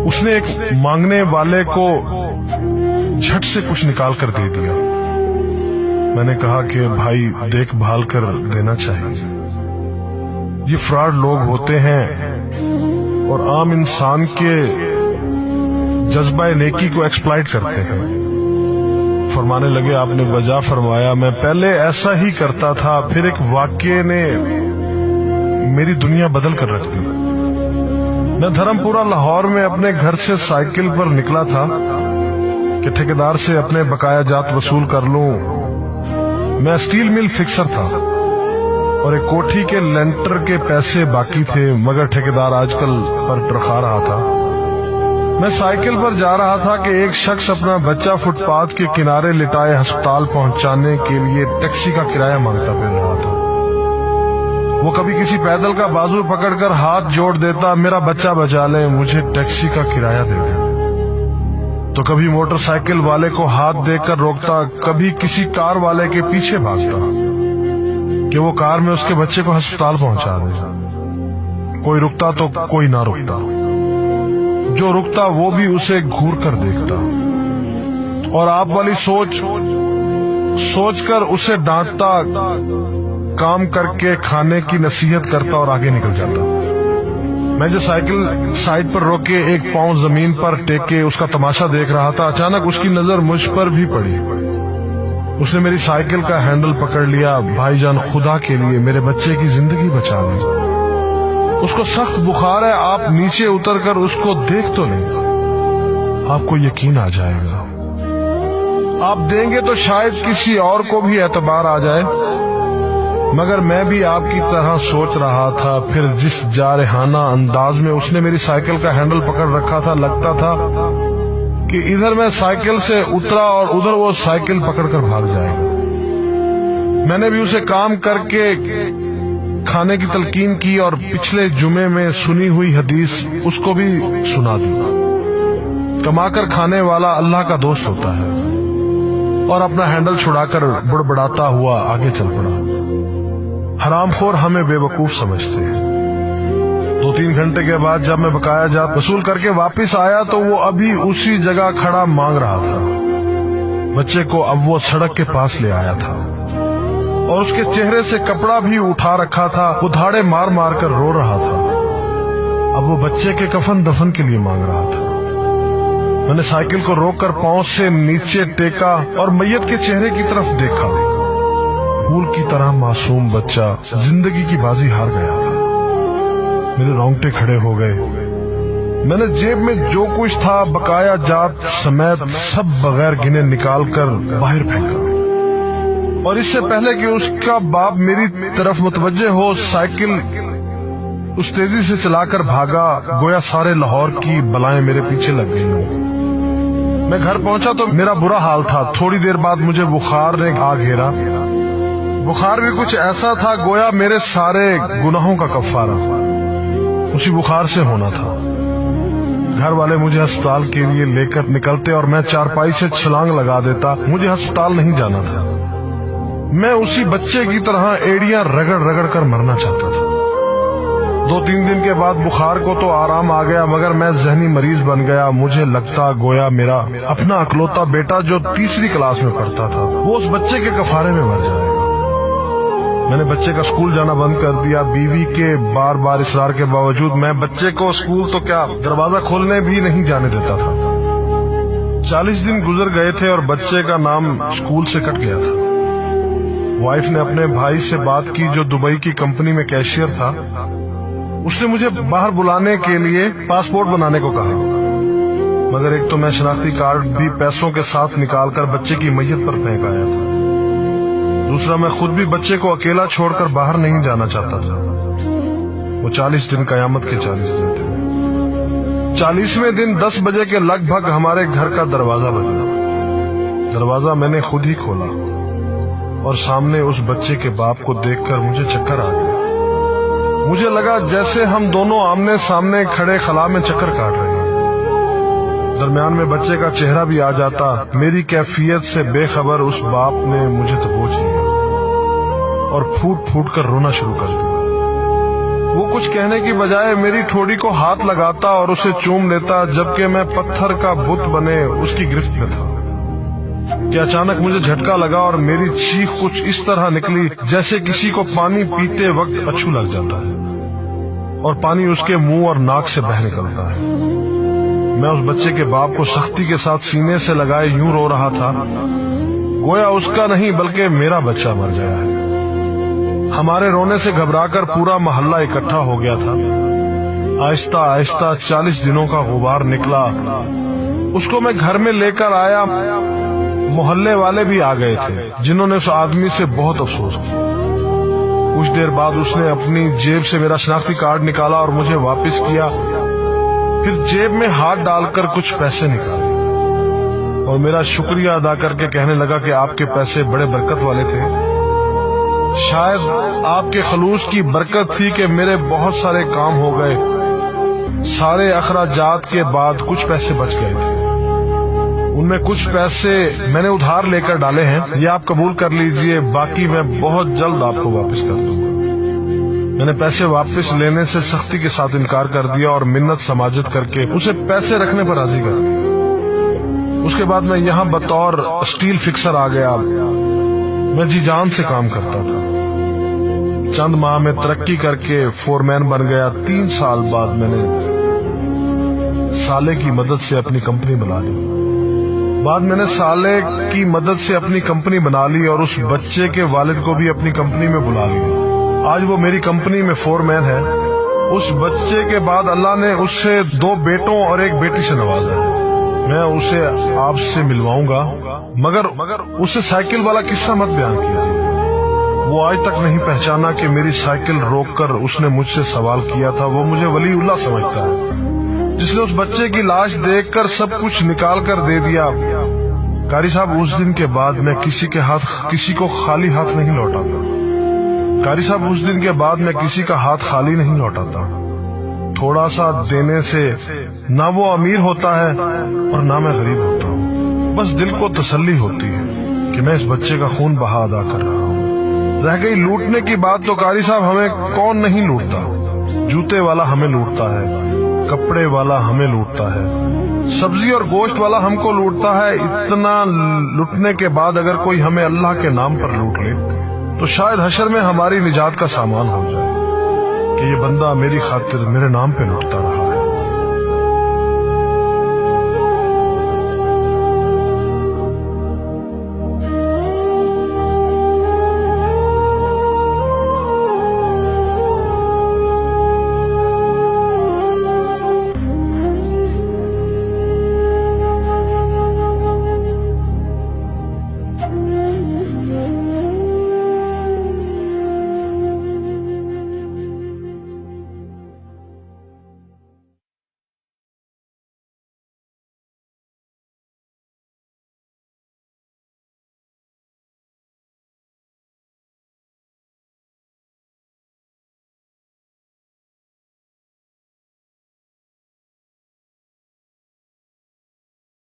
उसने एक मांगने वाले को झट से कुछ निकाल कर दे दिया। मैंने कहा कि भाई देखभाल कर देना चाहिए, ये फ्रॉड लोग होते हैं और आम इंसान के जज्बा नेकी को एक्सप्लॉइट करते हैं। फरमाने लगे आपने वजह फरमाया, मैं पहले ऐसा ही करता था, फिर एक वाक़ये ने मेरी दुनिया बदल कर रख दी। मैं धर्मपुरा लाहौर में अपने घर से साइकिल पर निकला था कि ठेकेदार से अपने बकाया जात वसूल कर लूं। मैं स्टील मिल फिक्सर था और एक कोठी के लेंटर के पैसे बाकी थे, मगर ठेकेदार आजकल पर टरखा रहा था। मैं साइकिल पर जा रहा था कि एक शख्स अपना बच्चा फुटपाथ के किनारे लिटाए अस्पताल पहुंचाने के लिए टैक्सी का किराया मांगता फिर रहा था। वो कभी किसी पैदल का बाजू पकड़कर हाथ जोड़ देता, मेरा बच्चा बचा ले, मुझे टैक्सी का किराया दे दे। तो कभी मोटरसाइकिल वाले को हाथ देकर रोकता, कभी किसी कार वाले के पीछे भागता कि वो कार में उसके बच्चे को अस्पताल पहुंचा दे। कोई रुकता तो कोई ना रुकता, जो रुकता वो भी उसे घूर कर देखता और आप वाली सोच कर उसे डांटता, काम करके खाने की नसीहत करता और आगे निकल जाता। मैं जो साइकिल साइड पर रोक के एक पांव जमीन पर टेके उसका तमाशा देख रहा था, अचानक उसकी नजर मुझ पर भी पड़ी। उसने मेरी साइकिल का हैंडल पकड़ लिया। भाईजान खुदा के लिए मेरे बच्चे की जिंदगी बचा ली, उसको सख्त बुखार है, आप नीचे उतर कर उसको देख तो नहीं, आपको यकीन आ जाएगा। आप देंगे तो शायद किसी और को भी एतबार आ जाए, मगर मैं भी आपकी तरह सोच रहा था। फिर जिस जारहाना अंदाज में उसने मेरी साइकिल का हैंडल पकड़ रखा था, लगता था कि इधर मैं साइकिल से उतरा और उधर वो साइकिल पकड़कर भाग जाएगा। मैंने भी उसे काम करके खाने की तलकीन की और पिछले जुमे में सुनी हुई हदीस उसको भी सुना दी। कमाकर खाने वाला अल्लाह का दोस्त होता है, और अपना हैंडल छुड़ाकर बुड़बड़ाता हुआ आगे चल पड़ा। हरामखोर हमें बेवकूफ समझते हैं। 2-3 घंटे के बाद जब मैं बकाया जात वसूल करके वापस आया तो वो अभी उसी जगह खड़ा मांग रहा था। बच्चे को अब वो सड़क के पास ले आया था और उसके चेहरे से कपड़ा भी उठा रखा था। वो धाड़े मार मार कर रो रहा था। अब वो बच्चे के कफन दफन के लिए मांग रहा था। मैंने साइकिल को रोककर पांव से नीचे टेका और मैयत के चेहरे की तरफ देखा। फूल की तरह मासूम बच्चा जिंदगी की बाजी हार गया था। मेरे रोंगटे खड़े हो गए। मैंने जेब में जो कुछ था बकाया जात समेत सब बगैर गिने निकाल कर बाहर फेंका, और इससे पहले कि उसका बाप मेरी तरफ मुतवज्जे हो, साइकिल उस तेजी से चलाकर भागा गोया सारे लाहौर की बलाएं मेरे पीछे लग गई। मैं घर पहुंचा तो मेरा बुरा हाल था। थोड़ी देर बाद मुझे बुखार ने आ घेरा। बुखार भी कुछ ऐसा था गोया मेरे सारे गुनाहों का कफारा उसी बुखार से होना था। घर वाले मुझे अस्पताल के लिए लेकर निकलते और मैं चारपाई से छलांग लगा देता। मुझे अस्पताल नहीं जाना था। मैं उसी बच्चे की तरह एड़ियां रगड़ रगड़ कर मरना चाहता था। 2-3 दिन के बाद बुखार को तो आराम आ गया, मगर मैं जहनी मरीज बन गया। मुझे लगता गोया मेरा अपना अकलौता बेटा जो 3री क्लास में पढ़ता था वो उस बच्चे के कफारे में मर जाएगा। मैंने बच्चे का स्कूल जाना बंद कर दिया। बीवी के बार बार इसरार के बावजूद मैं बच्चे को स्कूल तो क्या दरवाजा खोलने भी नहीं जाने देता था। 40 दिन गुजर गए थे और बच्चे का नाम स्कूल से कट गया था। वाइफ ने अपने भाई से बात की जो दुबई की कंपनी में कैशियर था। उसने मुझे बाहर बुलाने के लिए पासपोर्ट बनाने को कहा, मगर एक तो मैं शनाख्ती कार्ड भी पैसों के साथ निकालकर बच्चे की मैयत पर फेंक आया था। दूसरा, मैं खुद भी बच्चे को अकेला छोड़कर बाहर नहीं जाना चाहता था। वो 40 दिन कयामत के 40 दिन थे। 40वें दिन 10 बजे के लगभग हमारे घर का दरवाजा बजा। दरवाजा मैंने खुद ही खोला और सामने उस बच्चे के बाप को देखकर मुझे चक्कर आ गया। मुझे लगा जैसे हम दोनों आमने सामने खड़े खला में चक्कर काट रहे हैं। दरमियान में बच्चे का चेहरा भी आ जाता। मेरी कैफियत से बेखबर उस बाप ने मुझे दबोच लिया और फूट फूट कर रोना शुरू कर दिया। وہ کچھ کہنے کی بجائے میری ٹھوڑی کو ہاتھ لگاتا اور اسے چوم لیتا، جبکہ میں پتھر کا بت بنے اس کی گرفت میں تھا کہ اچانک مجھے جھٹکا لگا اور میری چیخ کچھ اس طرح نکلی جیسے کسی کو پانی پیتے وقت اچھو لگ جاتا ہے اور پانی اس کے منہ اور ناک سے بہہ نکلتا ہے۔ میں اس بچے کے باپ کو سختی کے ساتھ سینے سے لگائے یوں رو رہا تھا گویا اس کا نہیں بلکہ میرا بچہ مر گیا ہے۔ ہمارے رونے سے گھبرا کر پورا محلہ اکٹھا ہو گیا تھا۔ آہستہ آہستہ 40 دنوں کا غبار نکلا، اس کو میں گھر میں لے کر آیا۔ محلے والے بھی آ گئے تھے جنہوں نے اس آدمی سے بہت افسوس کیا۔ کچھ دیر بعد اس نے اپنی جیب سے میرا شناختی کارڈ نکالا اور مجھے واپس کیا، پھر جیب میں ہاتھ ڈال کر کچھ پیسے نکالے اور میرا شکریہ ادا کر کے کہنے لگا کہ آپ کے پیسے بڑے برکت والے تھے، شاید آپ کے خلوص کی برکت تھی کہ میرے بہت سارے کام ہو گئے۔ سارے اخراجات کے بعد کچھ پیسے بچ گئے تھے، ان میں کچھ پیسے میں نے ادھار لے کر ڈالے ہیں، یہ آپ قبول کر لیجئے، باقی میں بہت جلد آپ کو واپس کر دوں گا۔ میں نے پیسے واپس لینے سے سختی کے ساتھ انکار کر دیا اور منت سماجت کر کے اسے پیسے رکھنے پر راضی کر دیا۔ اس کے بعد میں یہاں بطور اسٹیل فکسر آ گیا۔ میں جی جان سے کام کرتا تھا، چند ماہ میں ترقی کر کے فور مین بن گیا۔ 3 سال بعد میں نے سالے کی مدد سے اپنی کمپنی بنا لی۔ اور اس بچے کے والد کو بھی اپنی کمپنی میں بلا لیا۔ آج وہ میری کمپنی میں فور مین ہے۔ اس بچے کے بعد اللہ نے اس سے 2 بیٹوں اور 1 بیٹی سے نوازا ہے۔ میں اسے آپ سے ملواؤں گا، مگر اسے سائیکل والا قصہ مت بیان کیجیے۔ وہ آج تک نہیں پہچانا کہ میری سائیکل روک کر اس نے مجھ سے سوال کیا تھا۔ وہ مجھے ولی اللہ سمجھتا ہے، جس نے اس بچے کی لاش دیکھ کر سب کچھ نکال کر دے دیا۔ قاری صاحب، اس دن کے بعد میں کسی کو خالی ہاتھ نہیں لوٹاتا۔ قاری صاحب، اس دن کے بعد میں کسی کا ہاتھ خالی نہیں لوٹاتا۔ تھوڑا سا دینے سے نہ وہ امیر ہوتا ہے اور نہ میں غریب ہوتا ہوں۔ بس دل کو تسلی ہوتی ہے کہ میں اس بچے کا خون بہا ادا کر رہا ہوں۔ رہ گئی لوٹنے کی بات تو قاری صاحب، ہمیں کون نہیں لوٹتا؟ جوتے والا ہمیں لوٹتا ہے، کپڑے والا ہمیں لوٹتا ہے، سبزی اور گوشت والا ہم کو لوٹتا ہے۔ اتنا لوٹنے کے بعد اگر کوئی ہمیں اللہ کے نام پر لوٹ لے تو شاید حشر میں ہماری نجات کا سامان ہو جائے کہ یہ بندہ میری خاطر میرے نام پہ لوٹتا رہا۔